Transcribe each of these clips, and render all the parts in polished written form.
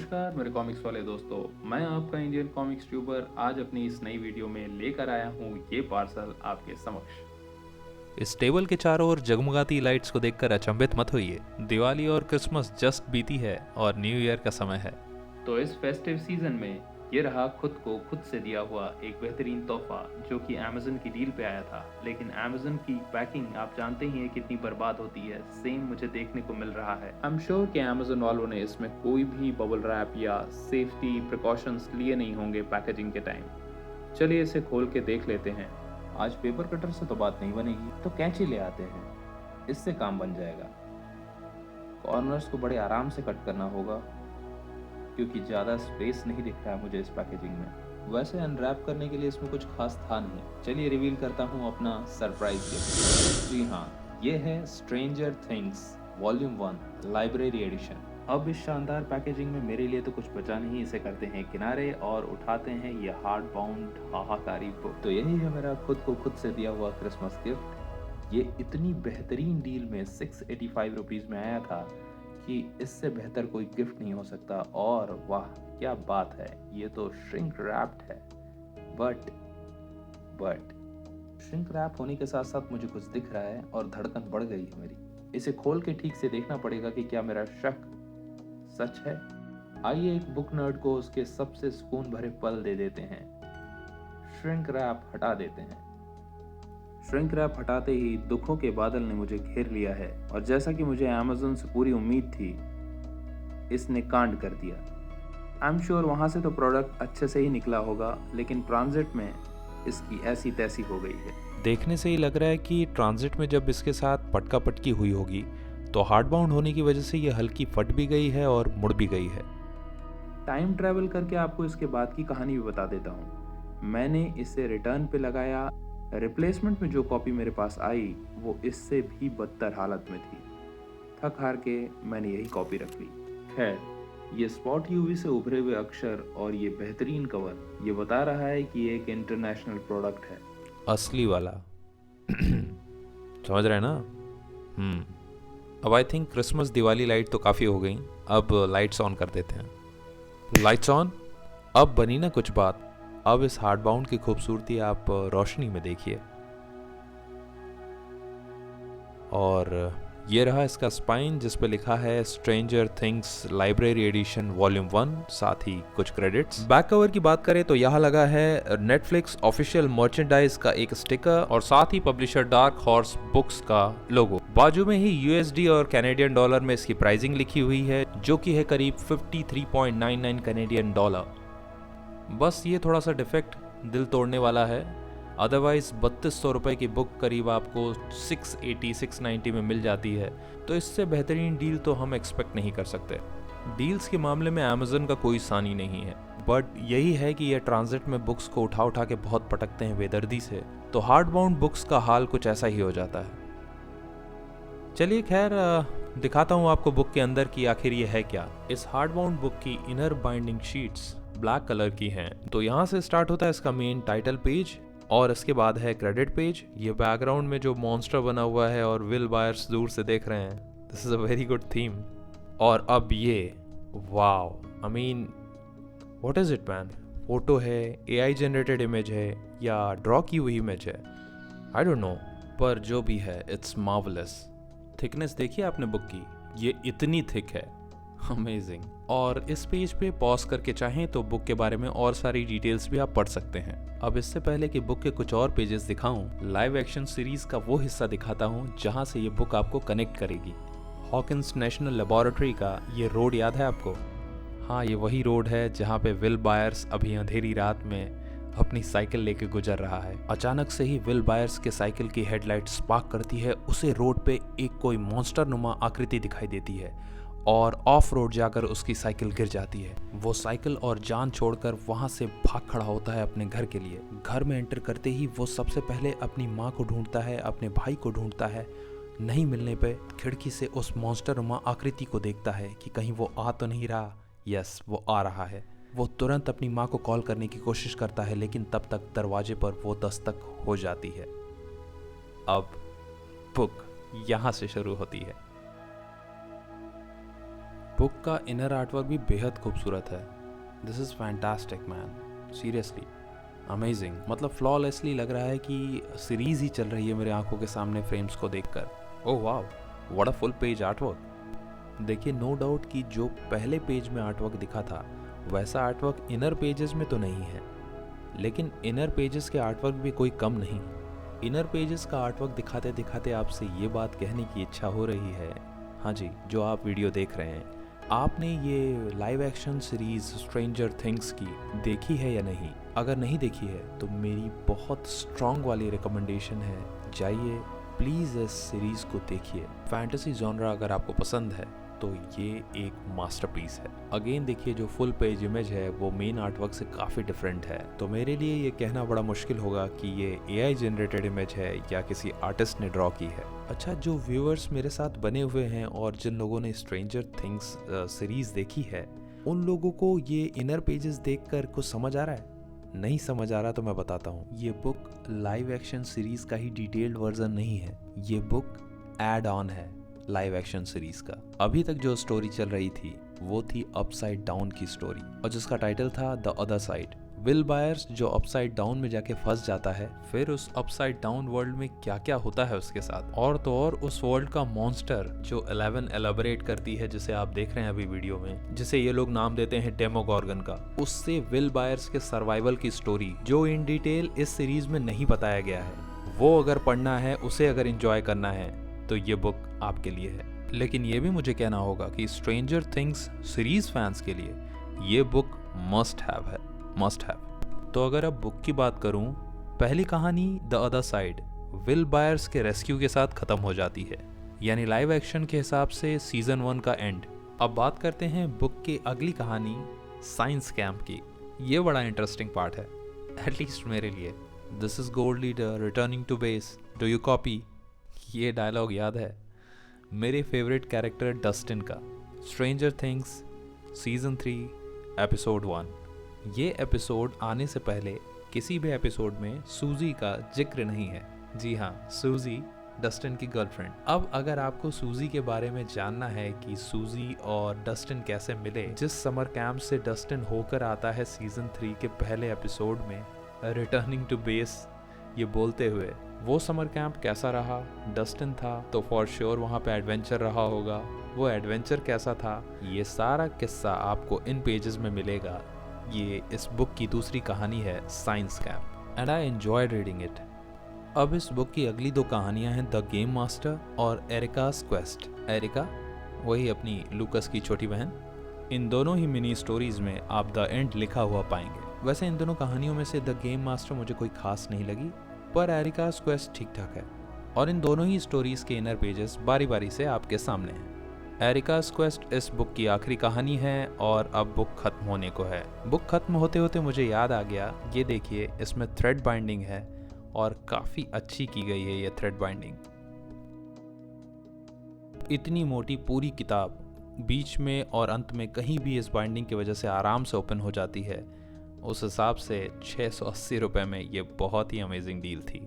नमस्कार मेरे कॉमिक्स वाले दोस्तों, मैं आपका इंडियन कॉमिक्स ट्यूबर आज अपनी इस नई वीडियो में लेकर आया हूँ ये पार्सल आपके समक्ष। इस टेबल के चारों ओर जगमगाती लाइट्स को देखकर अचंभित मत होइए। दिवाली और क्रिसमस जस्ट बीती है और न्यू ईयर का समय है। तो इस फेस्टिव सीजन में ये रहा खुद को खुद से दिया हुआ एक बेहतरीन तोहफा जो कि अमेजन की डील पे आया था। लेकिन अमेजन की पैकिंग आप जानते ही हैं कितनी बर्बाद होती है, सेम मुझे देखने को मिल रहा है। आई एम श्योर कि अमेजन वालों ने इसमें कोई भी बबल रैप या सेफ्टी प्रिकॉशंस लिए नहीं होंगे पैकेजिंग के टाइम। चलिए इसे खोल के देख लेते हैं। आज पेपर कटर से तो बात नहीं बनेगी, तो कैंची ले आते हैं, इससे काम बन जाएगा। कॉर्नर्स को बड़े आराम से कट करना होगा क्योंकि ज़्यादा स्पेस नहीं दिख रहा है मुझे इस पैकेजिंग में। वैसे अनरैप करने के लिए इसमें कुछ खास था नहीं। चलिए रिवील करता हूँ अपना सरप्राइज गिफ्ट। जी हाँ, ये है Stranger Things volume 1 library edition. अब इस शानदार पैकेजिंग में मेरे लिए तो कुछ बचा नहीं। इसे करते हैं किनारे और उठाते हैं ये हार्ड बाउंड हाहाकारी बुक। तो यही है मेरा खुद को खुद से दिया हुआ क्रिसमस गिफ्ट। ये इतनी बेहतरीन डील में 685 रुपीज़ में आया था कि इससे बेहतर कोई गिफ्ट नहीं हो सकता। और वाह क्या बात है, ये तो श्रिंक रैप्ड है। बट श्रिंक रैप होने के साथ साथ मुझे कुछ दिख रहा है और धड़कन बढ़ गई है मेरी। इसे खोल के ठीक से देखना पड़ेगा कि क्या मेरा शक सच है। आइए एक बुक नर्ड को उसके सबसे सुकून भरे पल दे देते हैं। श्रिंक रैप हटा देते हैं। श्रिंक रैप हटाते ही दुखों के बादल ने मुझे घेर लिया है और जैसा कि मुझे अमेज़न से पूरी उम्मीद थी, इसने कांड कर दिया। आई एम श्योर वहाँ से तो प्रोडक्ट अच्छे से ही निकला होगा, लेकिन ट्रांजिट में इसकी ऐसी तैसी हो गई है। देखने से ही लग रहा है कि ट्रांजिट में जब इसके साथ पटका पटकी हुई होगी तो हार्ड बाउंड होने की वजह से ये हल्की फट भी गई है और मुड़ भी गई है। टाइम ट्रैवल करके आपको इसके बाद की कहानी भी बता देता हूँ। मैंने इसे रिटर्न पे लगाया। रिप्लेसमेंट में जो कॉपी मेरे पास आई वो इससे भी बदतर हालत में थी। थक हार के मैंने यही कॉपी रख ली। खैर, ये स्पॉट यूवी से उभरे हुए अक्षर और ये बेहतरीन कवर ये बता रहा है कि ये एक इंटरनेशनल प्रोडक्ट है, असली वाला। समझ रहे हैं ना? अब I think Christmas Diwali light तो काफ़ी हो गई। अब लाइट्स ऑन कर देते हैं। Lights on. अब बनी ना कुछ बात। अब इस हार्ड बाउंड की खूबसूरती आप रोशनी में देखिए। और ये रहा इसका स्पाइन जिस पे लिखा है Stranger Things library edition volume 1, साथ ही कुछ क्रेडिट्स। बैक कवर की बात करें तो यहाँ लगा है नेटफ्लिक्स ऑफिशियल मर्चेंडाइज का एक स्टिकर और साथ ही पब्लिशर डार्क हॉर्स बुक्स का लोगो। बाजू में ही यूएसडी और कैनेडियन डॉलर में इसकी प्राइसिंग लिखी हुई है जो कि है करीब 53.99 कैनेडियन डॉलर। बस ये थोड़ा सा डिफेक्ट दिल तोड़ने वाला है। अदरवाइज 3200 रुपये की बुक करीब आपको 680-690 में मिल जाती है, तो इससे बेहतरीन डील तो हम एक्सपेक्ट नहीं कर सकते। डील्स के मामले में अमेज़न का कोई सानी नहीं है, बट यही है कि ये ट्रांजिट में बुक्स को उठा उठा के बहुत पटकते हैं बेदर्दी से, तो हार्ड बाउंड बुक्स का हाल कुछ ऐसा ही हो जाता है। चलिए खैर दिखाता हूँ आपको बुक के अंदर की आखिर ये है क्या। इस हार्ड बाउंड बुक की inner binding sheets black colour की हैं। तो यहाँ से स्टार्ट होता है इसका मेन टाइटल पेज और इसके बाद है क्रेडिट पेज। ये बैकग्राउंड में जो मॉन्स्टर बना हुआ है और विल बायर्स दूर से देख रहे हैं, this is a very good theme. और अब ये wow, I mean what is it man. Photo है, एआई जनरेटेड इमेज है या ड्रॉ की हुई इमेज है, आई डोंट नो, पर जो भी है इट्स मार्वलस। थिकनेस देखिए आपने बुक की, ये इतनी थिक है, अमेजिंग। और इस पेज पे पॉज करके चाहें तो बुक के बारे में और सारी डिटेल्स भी आप पढ़ सकते हैं। अब इससे पहले कि बुक के कुछ और पेजेस दिखाऊं, लाइव एक्शन सीरीज का वो हिस्सा दिखाता हूं जहां से ये बुक आपको कनेक्ट करेगी। हॉकिंस नेशनल लेबोरेटरी का ये रोड याद है आपको? हाँ, ये वही रोड है जहाँ पे विल बायर्स अभी अंधेरी रात में अपनी साइकिल लेके गुजर रहा है। अचानक से ही विल बायर्स के साइकिल की हेडलाइट स्पार्क करती है, उसे रोड पे एक कोई मॉन्स्टर नुमा आकृति दिखाई देती है और ऑफ रोड जाकर उसकी साइकिल गिर जाती है। वो साइकिल और जान छोड़कर वहां से भाग खड़ा होता है अपने घर के लिए। घर में एंटर करते ही वो सबसे पहले अपनी माँ को ढूंढता है, अपने भाई को ढूंढता है। नहीं मिलने पे खिड़की से उस मॉन्स्टर नुमा आकृति को देखता है कि कहीं वो आ तो नहीं रहा। यस, वो आ रहा है। वो तुरंत अपनी माँ को कॉल करने की कोशिश करता है, लेकिन तब तक दरवाजे पर वो दस्तक हो जाती है। अब बुक यहाँ से शुरू होती है। बुक का इनर आर्टवर्क भी बेहद खूबसूरत है। This is fantastic man, seriously amazing. मतलब फ्लॉलेसली लग रहा है कि सीरीज ही चल रही है मेरे आंखों के सामने फ्रेम्स को देखकर। Oh wow, what a full page artwork. देखिए, नो डाउट कि जो पहले पेज में आर्टवर्क दिखा था वैसा आर्टवर्क इनर पेजेस में तो नहीं है, लेकिन इनर पेजेस के आर्टवर्क भी कोई कम नहीं। इनर पेजेस का आर्टवर्क दिखाते दिखाते आपसे ये बात कहने की इच्छा हो रही है, हाँ जी, जो आप वीडियो देख रहे हैं, आपने ये live action series stranger things की देखी है या नहीं? अगर नहीं देखी है तो मेरी बहुत स्ट्रॉन्ग वाली रिकमेंडेशन है, जाइए प्लीज़ इस सीरीज़ को देखिए। फैंटेसी जॉनरा अगर आपको पसंद है तो ये एक मास्टरपीस है। अगेन देखिए, जो फुल पेज इमेज है वो मेन आर्टवर्क से काफ़ी डिफरेंट है, तो मेरे लिए ये कहना बड़ा मुश्किल होगा कि ये AI जनरेटेड इमेज है या किसी आर्टिस्ट ने ड्रॉ की है। अच्छा, जो व्यूअर्स मेरे साथ बने हुए हैं और जिन लोगों ने स्ट्रेंजर थिंग्स सीरीज़ देखी है, उन लोगों को ये इनर पेजेस देखकर कुछ समझ आ रहा है? नहीं समझ आ रहा तो मैं बताता हूँ। ये बुक लाइव एक्शन सीरीज़ का ही डिटेल्ड वर्जन नहीं है, ये बुक एड ऑन है लाइव एक्शन सीरीज का। अभी तक जो स्टोरी चल रही थी वो थी अपसाइड डाउन की स्टोरी, और जिसका टाइटल था the other side. Will buyers जो अपसाइड डाउन में जाके फंस जाता है, फिर उस अपसाइड डाउन वर्ल्ड में क्या क्या होता है उसके साथ, और तो और उस वर्ल्ड का मॉन्स्टर जो 11 एलाबोरेट करती है, जिसे आप देख रहे हैं अभी वीडियो में, जिसे ये लोग नाम देते हैं डेमोगॉर्गन का, उससे विल बायर्स के सर्वाइवल की स्टोरी जो इन डिटेल इस सीरीज में नहीं बताया गया है, वो अगर पढ़ना है, उसे अगर एंजॉय करना है तो ये बुक आपके लिए है। लेकिन ये भी मुझे कहना होगा कि स्ट्रेंजर थिंग्स सीरीज फैंस के लिए ये बुक मस्ट हैव है, मस्ट हैव। तो अगर अब बुक की बात करूं, पहली कहानी the other side will buyers के रेस्क्यू के साथ खत्म हो जाती है, यानी लाइव एक्शन के हिसाब से सीजन 1 का एंड। अब बात करते हैं बुक की अगली कहानी साइंस कैंप की। ये बड़ा इंटरेस्टिंग पार्ट है, एटलीस्ट मेरे लिए। This is gold leader returning to base, do you copy? ये डायलॉग याद है मेरे फेवरेट कैरेक्टर डस्टिन का, स्ट्रेंजर थिंग्स सीजन 3 एपिसोड 1। ये एपिसोड आने से पहले किसी भी एपिसोड में सूजी का जिक्र नहीं है। जी हाँ, सूजी डस्टिन की गर्लफ्रेंड। अब अगर आपको सूजी के बारे में जानना है कि सूजी और डस्टिन कैसे मिले, जिस समर कैंप से डस्टिन होकर आता है सीजन 3 के पहले एपिसोड में रिटर्निंग टू बेस ये बोलते हुए, वो समर कैंप कैसा रहा, डस्टिन था तो फॉर श्योर वहाँ पे एडवेंचर रहा होगा, वो एडवेंचर कैसा था, ये सारा किस्सा आपको इन पेजेस में मिलेगा। ये इस बुक की दूसरी कहानी है science camp, and I enjoyed reading it. अब इस बुक की अगली 2 कहानियां हैं द गेम मास्टर और एरिका's क्वेस्ट। एरिका वही अपनी लूकस की छोटी बहन। इन दोनों ही मिनी स्टोरीज में आप द एंड लिखा हुआ पाएंगे। वैसे इन दोनों कहानियों में से द गेम मास्टर मुझे कोई खास नहीं लगी, पर एरिका's क्वेस्ट ठीक ठाक है, और इन दोनों ही स्टोरीज के इनर पेजेस बारी बारी से आपके सामने हैं। एरिका's क्वेस्ट इस बुक की आखिरी कहानी है और अब बुक खत्म होने को है। बुक खत्म होते होते मुझे याद आ गया, ये देखिए इसमें थ्रेड बाइंडिंग है और काफ़ी अच्छी की गई है ये थ्रेड बाइंडिंग। इतनी मोटी पूरी किताब बीच में और अंत में कहीं भी इस बाइंडिंग की वजह से आराम से ओपन हो जाती है। उस हिसाब से 680 रुपये में ये बहुत ही अमेजिंग डील थी।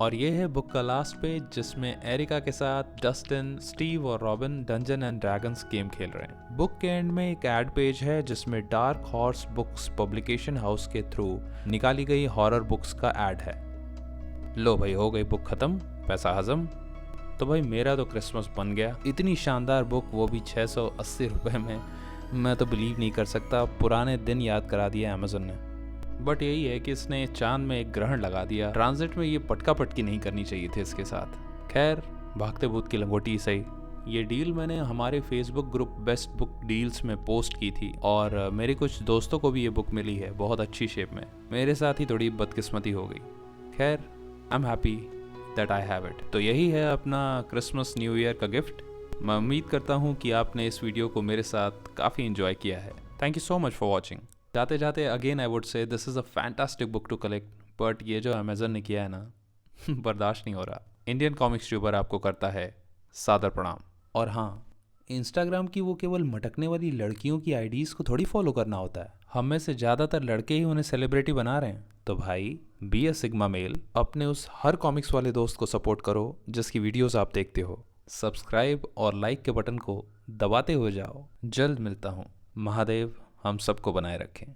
और ये है बुक का लास्ट पेज, जिसमें एरिका के साथ डस्टिन, स्टीव और robin dungeon and dragons game खेल रहे हैं। बुक के एंड में एक एड पेज है जिसमें dark horse books publication house के थ्रू निकाली गई हॉरर बुक्स का एड है। लो भाई, हो गई बुक खत्म, पैसा हजम। तो भाई मेरा तो क्रिसमस बन गया। इतनी शानदार बुक, वो भी 680 रुपये में, मैं तो बिलीव नहीं कर सकता। पुराने दिन याद करा दिया अमेज़न ने। बट यही है कि इसने चांद में एक ग्रहण लगा दिया। ट्रांजिट में ये पटका पटकी नहीं करनी चाहिए थी इसके साथ। खैर, भागते भूत की लंगोटी सही। ये डील मैंने हमारे Facebook group best book deals में पोस्ट की थी, और मेरे कुछ दोस्तों को भी ये बुक मिली है बहुत अच्छी शेप में। मेरे साथ ही थोड़ी बदकिस्मती हो गई। खैर, I am happy that I have it. तो यही है अपना क्रिसमस न्यू ईयर का गिफ्ट। मैं उम्मीद करता हूँ कि आपने इस वीडियो को मेरे साथ काफ़ी एंजॉय किया है। Thank you so much for watching. जाते जाते again I would say this is a fantastic book to collect, but ये जो अमेज़न ने किया है ना बर्दाश्त नहीं हो रहा। इंडियन कॉमिक्स ट्यूबर आपको करता है सादर प्रणाम। और हाँ, इंस्टाग्राम की वो केवल मटकने वाली लड़कियों की आईडीज़ को थोड़ी फॉलो करना होता है। हम में से ज़्यादातर लड़के ही उन्हें सेलिब्रिटी बना रहे हैं। तो भाई, बी ए सिग्मा मेल, अपने उस हर कॉमिक्स वाले दोस्त को सपोर्ट करो जिसकी वीडियोस आप देखते हो। सब्सक्राइब और लाइक के बटन को दबाते हो जाओ। जल्द मिलता हूँ। महादेव हम सबको बनाए रखें।